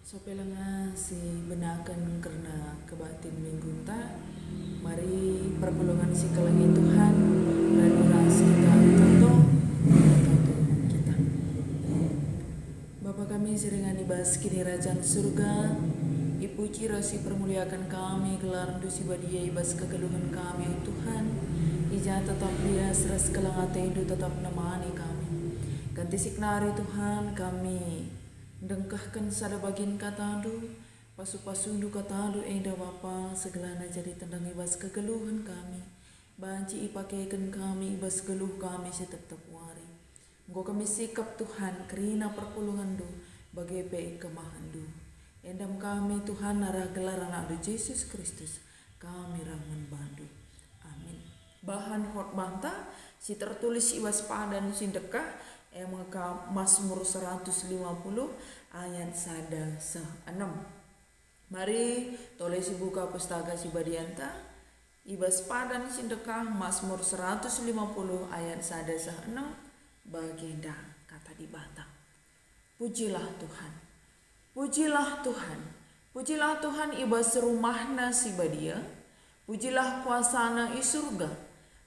Sopelanga si benakan karena kebatin minggu ta. Mari perpulungan si kelangi Tuhan dan uras kita toto kita. Bapa kami seringan ibas kini rajang surga. Ipuji rasi permuliakan kami gelar dusi badia ibas kegeluhan kami ya Tuhan. Ija tetap dia seras kelangate itu tetap nemani kami. Ganti siknari Tuhan kami dengkahkan sada bagian katadu pasu-pasundu katadu enda Bapa segelana jadi tendang ibas kegeluhan kami banci ipakaikan kami ibas geluh kami tetap wari engkau kami sikap Tuhan kerina perpulungan du bagai pe kemahandu endam kami Tuhan arah gelaran adu Yesus Kristus kami ramen bandu amin. Bahan khotbah ta si tertulis ibas padan sindekah maka Mazmur 150 ayat 1-6. Mari tolesi buka pustaka si badianta ibas padan sindekah Mazmur 150 ayat 1-6 baginda kata di bata. Pujilah Tuhan. Pujilah Tuhan. Pujilah Tuhan ibas rumahna si badia. Pujilah kuasana i surga.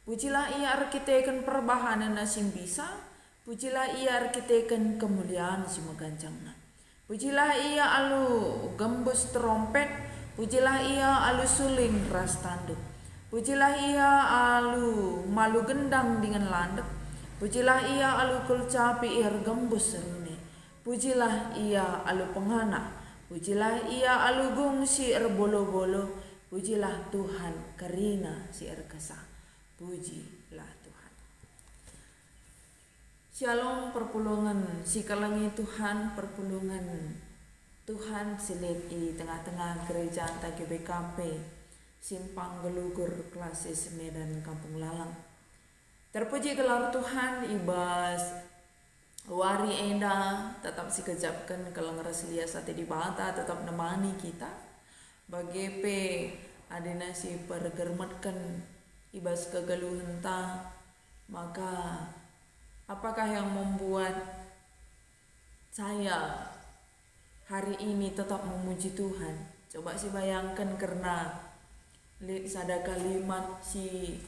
Pujilah ia arkiteken perbahanan nasim bisa. Pujilah ia arkiteken kemuliaan si magancangna. Pujilah ia alu gembus trompet. Pujilah ia alu suling ras tanduk. Pujilah ia alu malu gendang dengan landek. Pujilah ia alu kulcapi ir gembus serune. Pujilah ia alu pengana. Pujilah ia alu gung si er bolo-bolo. Pujilah Tuhan karina si er kesah. Pujilah Tuhan. Shalom perpulungan si kalangi Tuhan perpulungan Tuhan silit di tengah-tengah gereja anta GBKP Simpang Gelugur Klasis Medan Kampung Lalang. Terpuji gelar Tuhan ibas wari enda tetap si kejapkan kelang rasilia sate di bata tetap nemani kita bagi pe adena si pergermetkan ibas kegeluhan ta maka apakah yang membuat saya hari ini tetap memuji Tuhan? Coba sih bayangkan karena ada kalimat si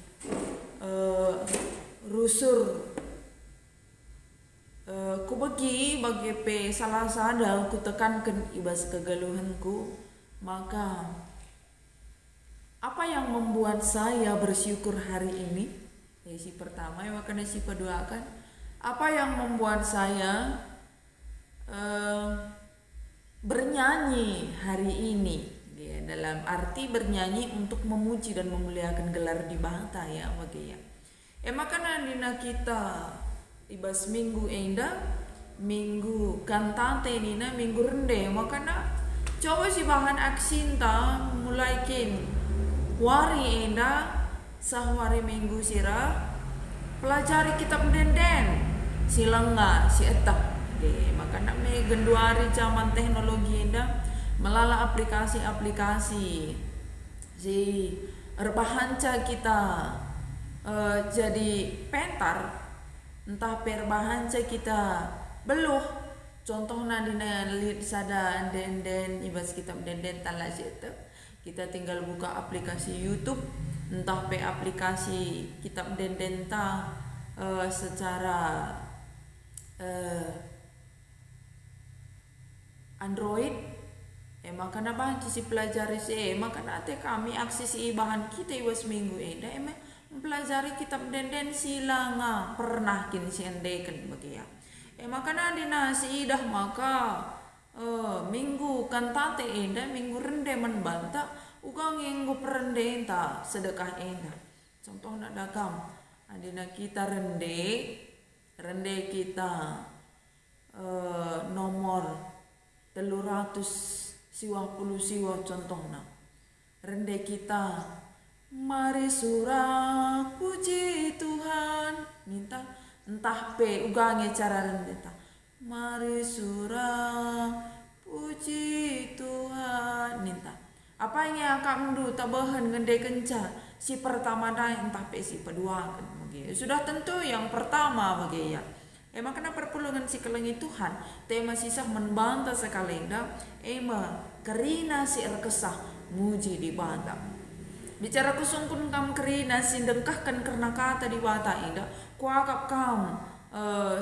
rusur ku bagi pe salah sada ku tekankan ibas kegeluhanku maka apa yang membuat saya bersyukur hari ini? Ya si pertama yang akan si peduakan apa yang membuat saya bernyanyi hari ini ya, dalam arti bernyanyi untuk memuji dan memuliakan gelar di bata ya bagi ya. Makanya dina kita ibas minggu enda minggu kantate nina minggu rende makanya coba si bahan aksinta mulai kin wari enda sahwari minggu sira pelajari kitab denden silangga si etak de maka nak me genduari zaman teknologi enda melala aplikasi-aplikasi si erbahanca kita jadi pentar entah perbahanca kita beluh contohna dina lid sada denden ibas kitab denden tala situ kita tinggal buka aplikasi YouTube entah pe aplikasi kitab denden ta secara Android maka napa si pelajari si maka nate kami akses bahan kita ibas minggu eda mempelajari kitab denden silanga pernah kin siendekan bagi ya maka nadina si idah maka minggu kantate eda minggu rende menbanta ugang minggu perende enta sedekah enda contoh nak dakam adina kita rende kita nomor 300 siwa puluh siwa contohna rende kita mari surah puji Tuhan minta entah pe ugange cara rende ta mari surah puji Tuhan minta apa yang akan mendu tabahan ngende kenca si pertama dah entah pe si kedua sudah tentu yang pertama bagi ya Makanya perpulungan si kelengi Tuhan tema sisah membantah sekali dah karina si erkesah muji di bata bicara kusungkun kam kerina si dengkahkan karena kata di bata indah kuagap kam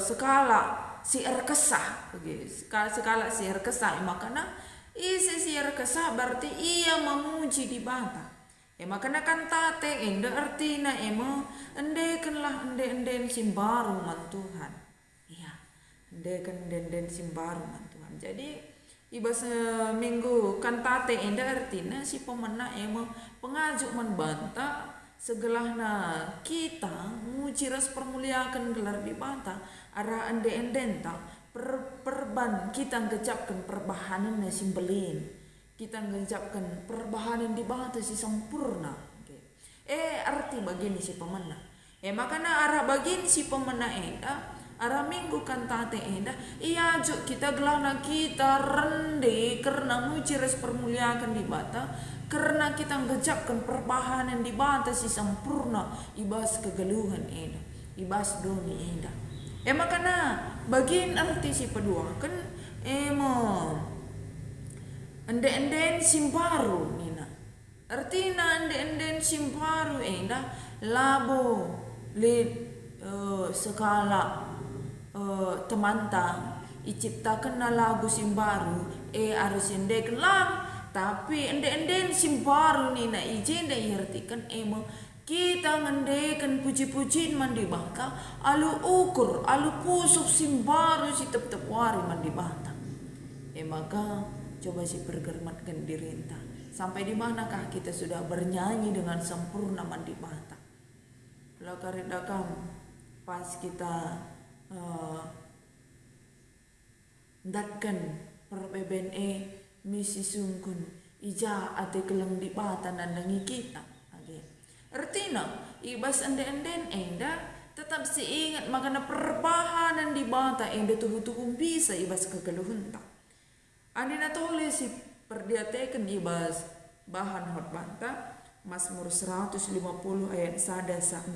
sekala si erkesah sekala si erkesah makanya isi si erkesah berarti ia memuji di bata makanya kan tate indah artina endekanlah enden simbaru man Tuhan endekan enden simbaru man Tuhan jadi ibas minggu kan tate indah artina si pemena pengajuk membantah segelahna kita muji ras permuliakan gelar di bata arah enden tak perban kita ngejapkan perbahanan simbelin kita ngejapkan perbahanan di bata si sempurna arti bagian si pemena makanya arah bagian si pemena arah minggu kan tate iya juk kita gelana kita rende karena muji ras permuliakan di bata karena kita ngejapkan perbahanan di bata si sempurna ibas kegeluhan ibas doni makanya bagian arti si pedua kan enden simbaru nina artina enden simbaru labo lid segala temantang iciptakan na lagu simbaru harus endekan lang tapi enden simbaru nina ijenda iartikan kita ngendekan puji-pujiin mandi bata alu ukur alu pusuk simbaru si tep-tep wari mandi bata maka coba si pergermatkan diri entah sampai di manakah kita sudah bernyanyi dengan sempurna mandi bata kalau karidakam pas kita datkan perbebene misi sungkun ija ate keleng di bata nandangi kita artinya ibas enden tetap si ingat makana perbahanan di bata tuhu-tuhu bisa ibas kegeluhun tak andina tole si perdiatekan ibas bahan hot banta Mazmur 150 ayat 1 sa 6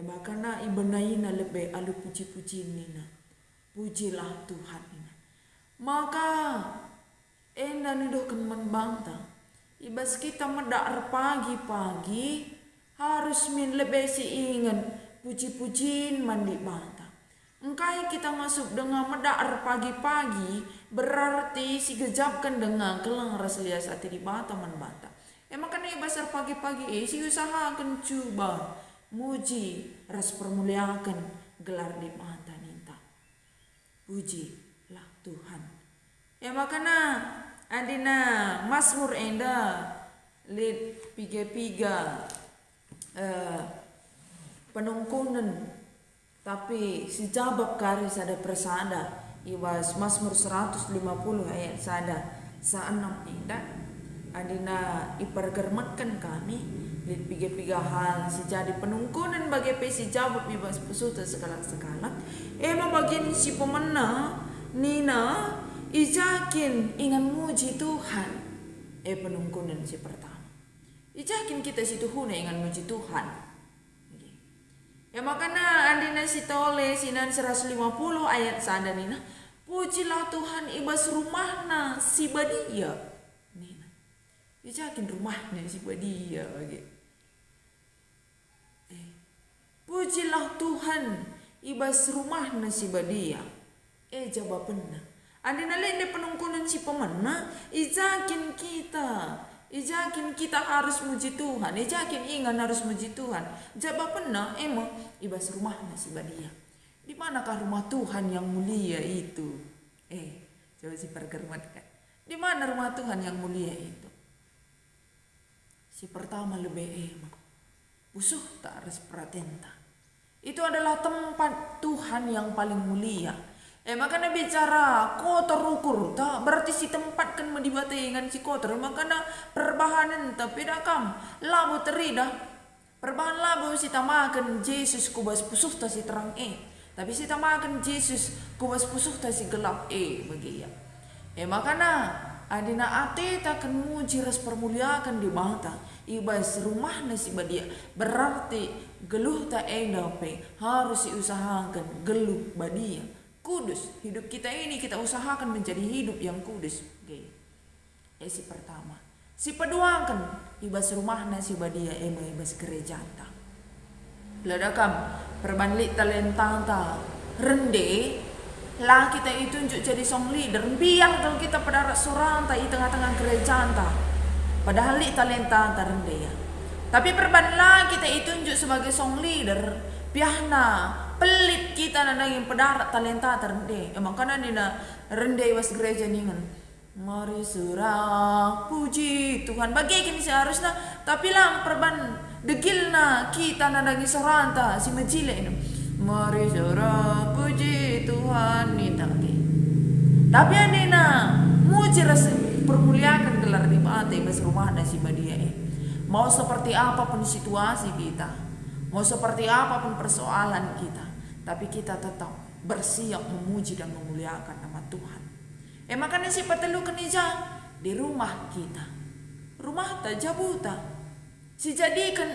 makana ibenaina lebe alu puji-puji nina pujilah Tuhan nina maka nidokan membanta ibas kita medar pagi-pagi harus min lebe si ingat puji-pujiin mandi banta engkai kita masuk dengan medar pagi-pagi berarti si gejapkan dengan kelang ras lias ati di bata man bata makanya ibasar pagi-pagi si usahakan coba muji ras permuliakan gelar di bata ninta pujilah Tuhan makanya andina Mazmur lid piga-piga penungkunan tapi si jabab karis ada persada ibas Mazmur 150 ayat 1 sa 6 andina ipergermatkan kami lid piga-piga hal si jadi penungkunan bagi si jabab ibas pesuta segala-segala bagian si pemena nina ijakin ingan muji Tuhan penungkunan si pertama ijakin kita si Tuhan ingan muji Tuhan makanya andina si tole sinan 150 ayat sada nina pujilah Tuhan ibas rumahna si badia nina ijakin rumahnya si badia pujilah Tuhan ibas rumahna si badia jawabannya andina lende penungkunan si pemena ijakin kita harus muji Tuhan ijakin ingan harus muji Tuhan jawabannya ibas rumahnya si badia di manakah rumah Tuhan yang mulia itu coba si pergermatkan di mana rumah Tuhan yang mulia itu si pertama lebih usuh tak harus pratenta itu adalah tempat Tuhan yang paling mulia makanya bicara kotor ukur tak berarti si tempat kan mendibatengan si kotor makanya perbahanan tapi dakam labu terida perbahan labu si tamakan Yesus kubas pusuh ta si terang tapi si tamakan Yesus kubas pusuh ta si gelap bagi makanya adina ate akan muji ras permuliakan di bata ibas rumah nasi badia berarti geluh tak endape harus diusahakan geluh badia kudus. Hidup kita ini kita usahakan menjadi hidup yang kudus. Si pertama. Si kedua kan ibas rumahna si badia ibas gereja ta. Ladakam perbandlik talenta rende lah kita itunjuk jadi song leader biar kalau kita pada seorang ta di tengah-tengah gereja ta. Padahal li talenta ta rende ya. Tapi perbandlah kita itunjuk sebagai song leader piahna pelit kita nandangin pedarat talenta terende. Makanya dina rende was gereja ningan. Mari surah puji Tuhan bagikan seharusnya tapi lah perban degilna kita nandangin soranta si majile ini. Mari surah puji Tuhan nih tapi. Tapi anina muji rasa permuliakan gelar di pantai bas rumah nasi badia Mau seperti apapun situasi kita, mau seperti apapun persoalan kita, tapi kita tetap bersiap memuji dan memuliakan nama Tuhan. Makanya si patelu kenija di rumah kita. Rumah tak jabuta. Si jadikan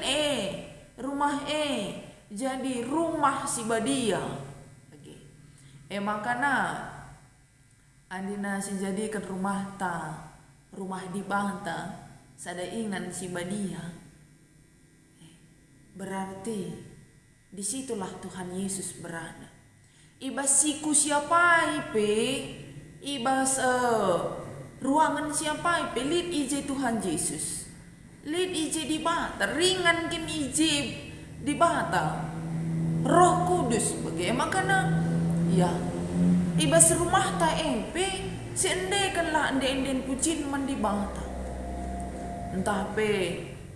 rumah jadi rumah si badia. Makanya andina si jadikan rumah rumah di banta. Sada ingan si badia. Berarti disitulah Tuhan Yesus berada. Ibas siku siapa ibas ruangan siapa lid ije Tuhan Yesus. Lid ije di bata, ringan kin ije di bata. Roh Kudus bagaimana makana ya ibas rumah ta si endekan lah ende pucin man di bata. Entah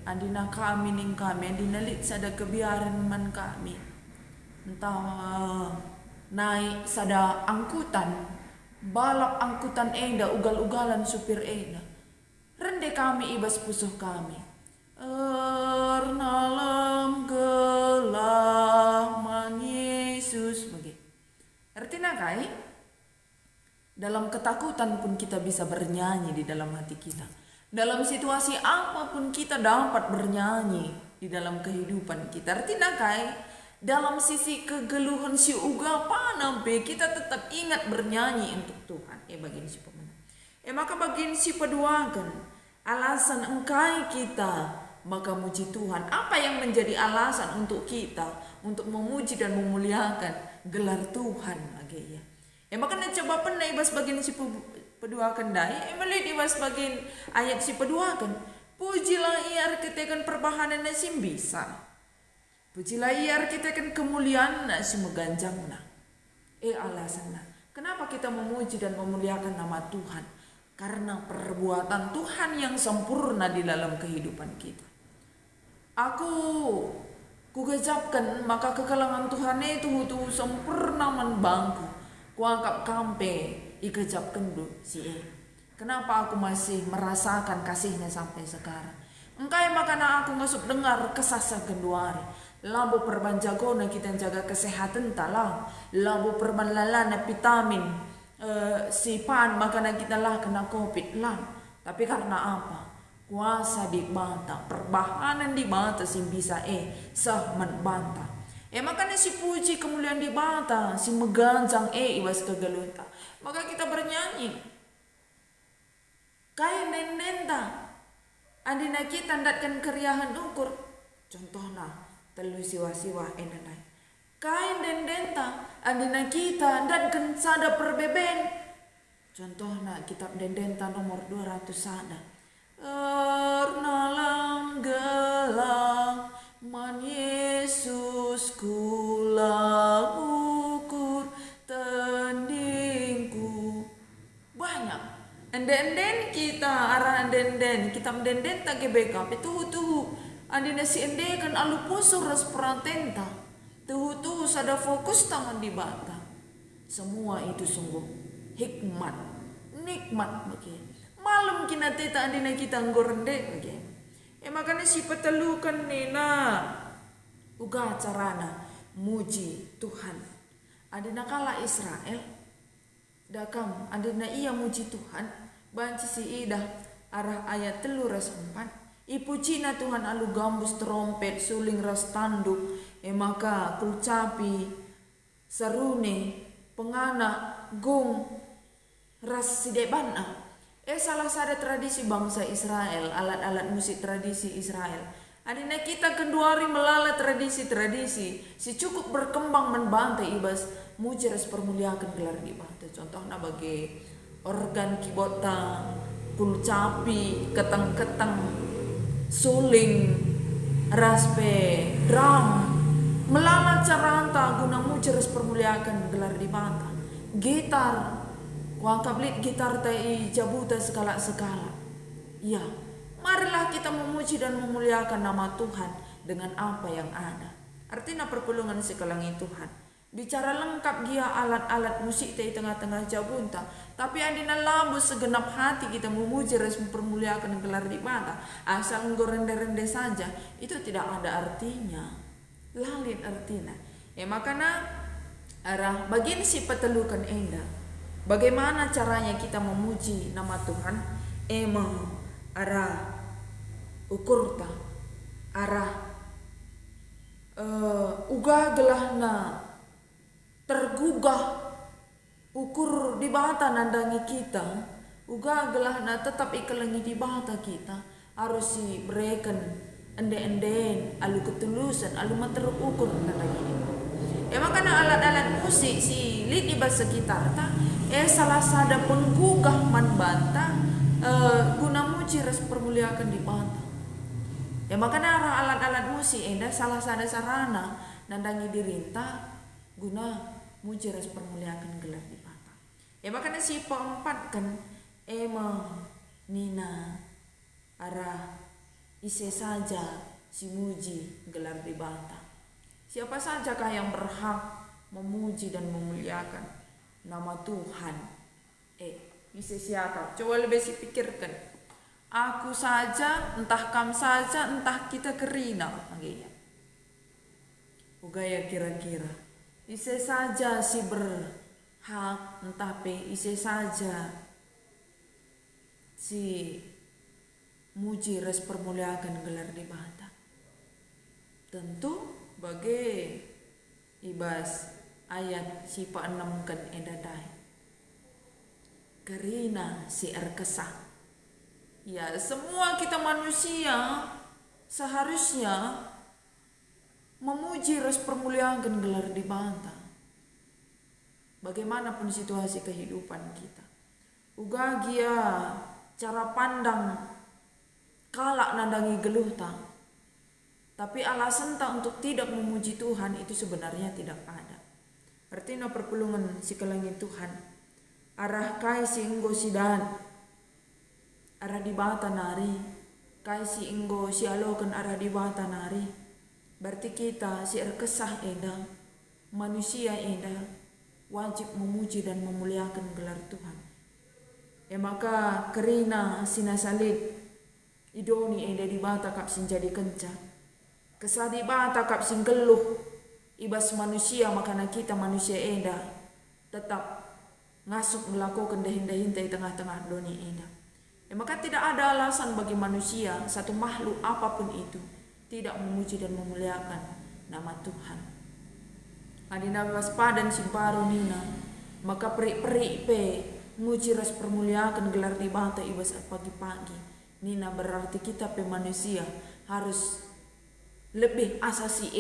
andina kami ning kami andina lit sada kebiaran man kami. Entah naik sada angkutan balap angkutan enda ugal-ugalan supir enda. Rende kami ibas pusuh kami. Ernalam gelaman Yesus bagi. Artinya kai dalam ketakutan pun kita bisa bernyanyi di dalam hati kita. Dalam situasi apapun kita dapat bernyanyi di dalam kehidupan kita. Artinya kai dalam sisi kegeluhan si uga panampe kita tetap ingat bernyanyi untuk Tuhan. Bagian si pemenang. Maka bagian si peduakan alasan engkai kita maka muji Tuhan. Apa yang menjadi alasan untuk kita untuk memuji dan memuliakan gelar Tuhan ya. Maka coba pernah ibas bagian si peduakan dai melihat ibas bagian ayat si peduakan pujilah ia ketekan perbahanan sim bisa pujilah ia ketekan kemuliaan si meganjang alasan kenapa kita memuji dan memuliakan nama Tuhan karena perbuatan Tuhan yang sempurna di dalam kehidupan kita. Aku kugejapkan maka kekalangan Tuhan itu sempurna membangku kuangkap kampe ikejap kendu si Kenapa aku masih merasakan kasihnya sampai sekarang? Engkai makana aku ngasup dengar kesasa genduari. Labu perban jagona kita jaga kesehatan talang. Labu perban lalana vitamin sipan makana kita lah kena covid lah. Tapi karena apa? Kuasa di banta, perbahanan di banta si bisa sah membanta. Makanya si puji kemuliaan di banta, si meganjang ibas kegeluta. Maka kita bernyanyi. Kain nenda, andina kita ndatkan keriahan ukur. Contohnya telu siwa-siwa enanai. Kain dendenta, andina kita ndatkan sada perbeben. Contohnya kitab dendenta nomor 200 sada. Ernalang gelang man Yesus kula ukur tendingku. Banyak. Enden kita arah enden kita menden tak gebekap itu andina si ende kan alu puso ras perantenta tuh sada fokus tangan di bata semua itu sungguh nikmat bagi malam kina teta andina kita ngorende bagi makanya si petelukan nina uga carana muji Tuhan andina kala Israel dakam andina ia muji Tuhan banci si ida arah ayat 3:4. Ipucina Tuhan alu gambus trompet suling ras tanduk maka kulcapi sarune pengana gong ras sidebana. Salah satu tradisi bangsa Israel, alat-alat musik tradisi Israel. Adina kita kenduari melala tradisi-tradisi, si cukup berkembang menbantai ibas mujeres permuliakan gelar di bantai. Contohnya bagi organ kibota, kulcapi, ketang-ketang, suling, raspe, drum, melala caranta guna mujeres permuliakan gelar di bantai. Gitar, wangkablit gitar tai jabuta sekala-sekala. Ya, marilah kita memuji dan memuliakan nama Tuhan dengan apa yang ada. Artinya perpulungan sekalangi Tuhan. Bicara lengkap dia alat-alat musik di tengah-tengah jabunta. Tapi andina lambu segenap hati kita memuji dan mempermuliakan gelar di mata. Asal ngorende-rende saja, itu tidak ada artinya. Lalit artinya. Makanya arah bagian si petelukan endah. Bagaimana caranya kita memuji nama Tuhan? Arah ukurta, arah ugah gelahna tergugah ukur di bata nandangi kita, ugah gelahna tetap ikelengi di bata kita harus si berikan ende-enden alu ketulusan alu mater ukur nandangi. Makanya alat-alat musik si lidi bahasa sekitar ta salah sada penggugah manbanta guna muji ras permuliakan di banta. Makanya alat-alat musik salah sada sarana nandangi dirinta guna muji ras permuliakan gelar di banta. Makanya si keempat kan nina arah ise saja si muji gelar di banta. Siapa sajakah yang berhak memuji dan memuliakan nama Tuhan? Bisa siapa? Coba lebih si pikirkan. Aku saja, entah kam saja, entah kita kerina. Ugaya kira-kira. Bisa saja si berhak, entah ise saja si muji res permuliakan gelar di mata. Tentu bagi ibas ayat si pa 6 kan edadai karina si erkesah. Ya, semua kita manusia seharusnya memuji res permuliakan gelar di banta. Bagaimanapun situasi kehidupan kita. Ugagia cara pandang kalak nandangi geluh ta. Tapi alasan tak untuk tidak memuji Tuhan itu sebenarnya tidak ada. Artinya perpulungan si kelangit Tuhan. Arah kai si inggo sidan. Arah di bata nari. Kai si inggo si alokan arah di bata nari. Berarti kita si erkesah eda. Manusia eda. Wajib memuji dan memuliakan gelar Tuhan. Maka kerina sinasalit. Idoni eda di bata kap sinjadi kenca. Kesadi bata kap singgeluh ibas manusia makana kita manusia eda tetap ngasuk melakukan dahin-dahin di tengah-tengah dunia eda. Maka tidak ada alasan bagi manusia satu makhluk apapun itu tidak memuji dan memuliakan nama Tuhan. Adina waspadan simparu nina maka peri-peri pe muji ras permuliakan gelar di bata ibas pagi-pagi. Nina berarti kita pe manusia harus lebih asasi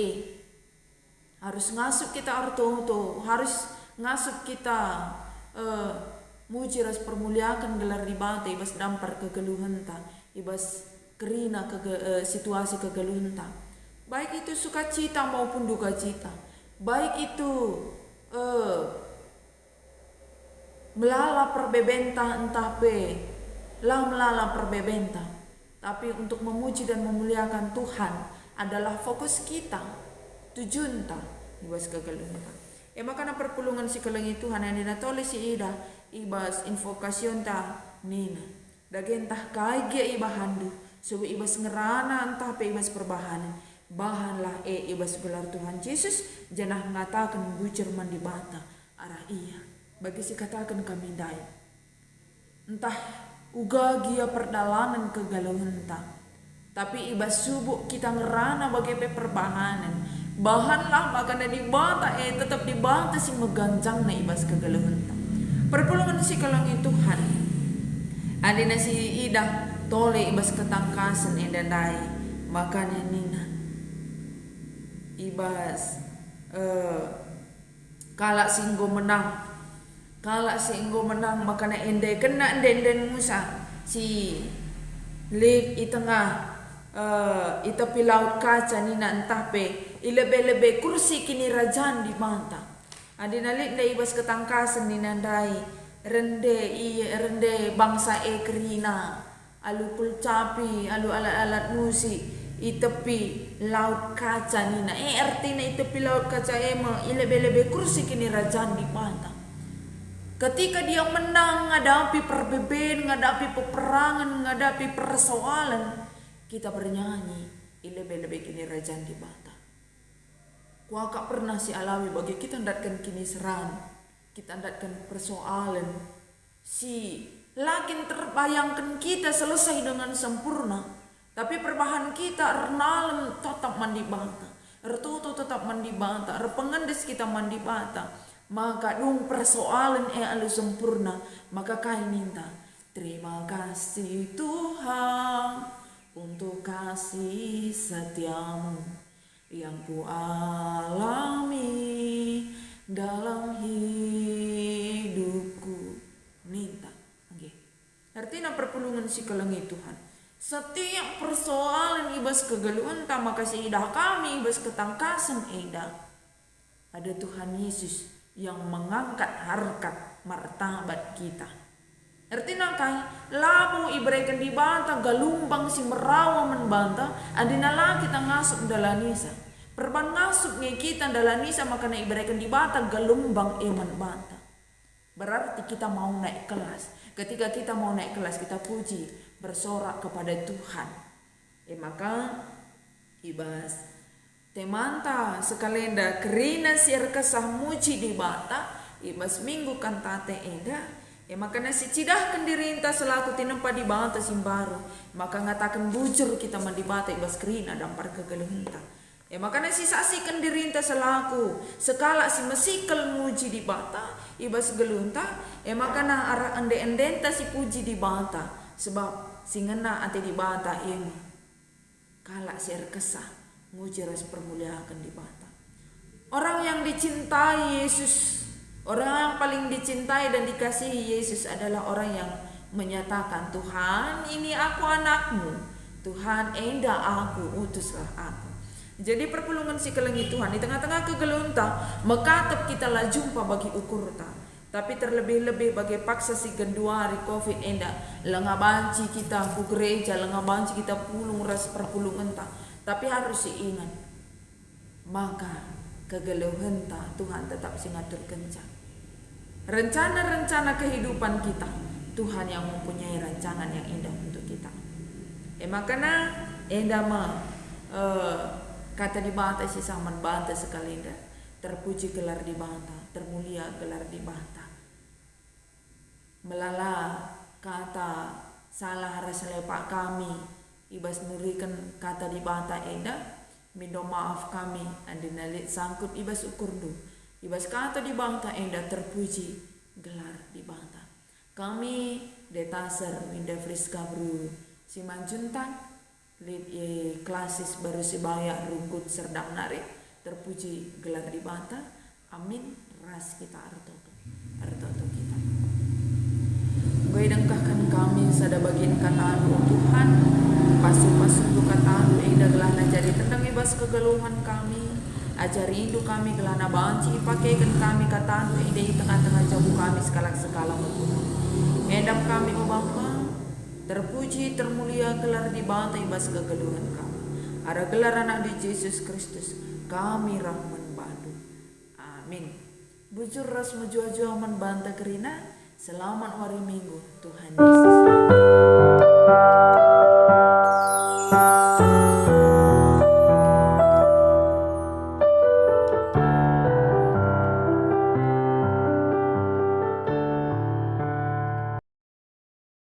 harus ngasup kita arto harus ngasup kita muji ras permuliakan gelar di bata ibas dampar kegeluhan ta ibas kerina situasi kegeluhan ta baik itu sukacita maupun duka cita baik itu melala perbebenta entah melala perbebenta tapi untuk memuji dan memuliakan Tuhan adalah fokus kita, tujuan ta, ibas kegeluhan. Makana perpulungan si kelengi Tuhan yang dinatole si ida, ibas invokasyon ta, nina. Dagentah kai gia ibahandu, subu ibas ngerana entah pe ibas perbahanan. Bahanlah ibas gelar Tuhan Yesus, janah mengatakan bucer mandi bata, arah iya. Bagi si katakan kami dai. Entah uga gia perdalanan kegalauhenta. Tapi ibas subuh kita ngerana bagai perbahanan. Bahanlah makanya di bata tetap di bata si meganjang na ibas kegalauhenta. Perpulungan si kalang Tuhan. Adina si ida tole ibas ketangkasan edandai. Makanya nina ibas kalak singgo menang. Kalak singgo menang makanya ende kena enden Musa si lip itengah itapi laut kaca nina entah pe ilebe-lebe kursi kini rajaan di mata. Adina lip na ibas ketangkasan nina dai rende bangsa kerina alu kulcapi alu alat-alat musik itepi laut kaca nina artinya itepi laut kaca ilebe-lebe kursi kini rajaan di mata. Ketika dia menang menghadapi perbedaan, menghadapi peperangan, menghadapi persoalan, kita bernyanyi ilebe-lebe kini rajaan di bata. Kuaka pernah si alami bagi kita ndatkan kini seran, kita ndatkan persoalan, si lakin terbayangkan kita selesai dengan sempurna, tapi perbahan kita renalem tetap mandi bata, ertutu tetap mandi bata, erpengendes kita mandi bata. Maka dong persoalan alu sempurna, maka kami minta terima kasih Tuhan untuk kasih setiamu yang ku alami dalam hidupku. Minta, okay. Artinya perpulungan si kelengi Tuhan. Setiap persoalan ibas kegeluhan maka seidah kami ibas ketangkasan ada Tuhan Yesus yang mengangkat harkat martabat kita. Artinya kai lamu ibrekan di banta galumbang si merawa membanta adina la kita ngasup dalanisa. Perban ngasup kita dalanisa makanya ibrekan di banta galumbang eman banta. Berarti kita mau naik kelas. Ketika kita mau naik kelas kita puji bersorak kepada Tuhan. Maka ibas temanta sekalenda kerina siar kesah muji di bata ibas minggu kan tate eda makanya si cidahkan diri inta selaku tinempa di bata simbaru maka ngatakan bujur kita mandi bata ibas kerina dampar kegeluhenta makanya si saksikan diri inta selaku sekala si mesikal muji di bata ibas gelunta makanya arah ende-endenta si puji di bata sebab si ngena ate di bata kala siar kesah muji ras permuliakan di bata. Orang yang dicintai Yesus, orang yang paling dicintai dan dikasihi Yesus adalah orang yang menyatakan Tuhan ini aku anakmu, Tuhan endah aku, utuslah aku. Jadi perpulungan si kelengi Tuhan di tengah-tengah kegelunta mekatap kita lah jumpa bagi ukurta. Tapi terlebih-lebih bagi paksa si genduari covid endah lengabanci kita ku gereja, lengabanci kita pulung ras perpulungan ta. Tapi harus diingat, maka kegeluhan Tuhan tetap singatur kencang. Rencana-rencana kehidupan kita, Tuhan yang mempunyai rancangan yang indah untuk kita. Makanya indah kata di bata si saman bata sekali indah. Terpuji gelar di bata, termulia gelar di bata. Melala kata salah rasa lepak kami. Ibas nurikan kata di bata minta maaf kami andinalit sangkut ibas ukur du ibas kata di bata terpuji gelar di bata kami detaser minda friska bro si manjuntan lid klasis baru si bayak rungkut serdang narik terpuji gelar di bata amin ras kita artoto kita gue dengkahkan kami sada bagian kata Tuhan pasu-pasu kata gelah na jadi tentang ibas kegeluhan kami ajari hidup kami gelah na banci pakaikan kami kata di tengah-tengah jauh kami sekala membunuh edam kami Bapa terpuji termulia gelar di bata ibas kegeluhan kami ada gelar anak di Yesus Kristus kami rahman badu amin bujur ras mujua-jua man banta kerina selamat hari Minggu Tuhan Yesus.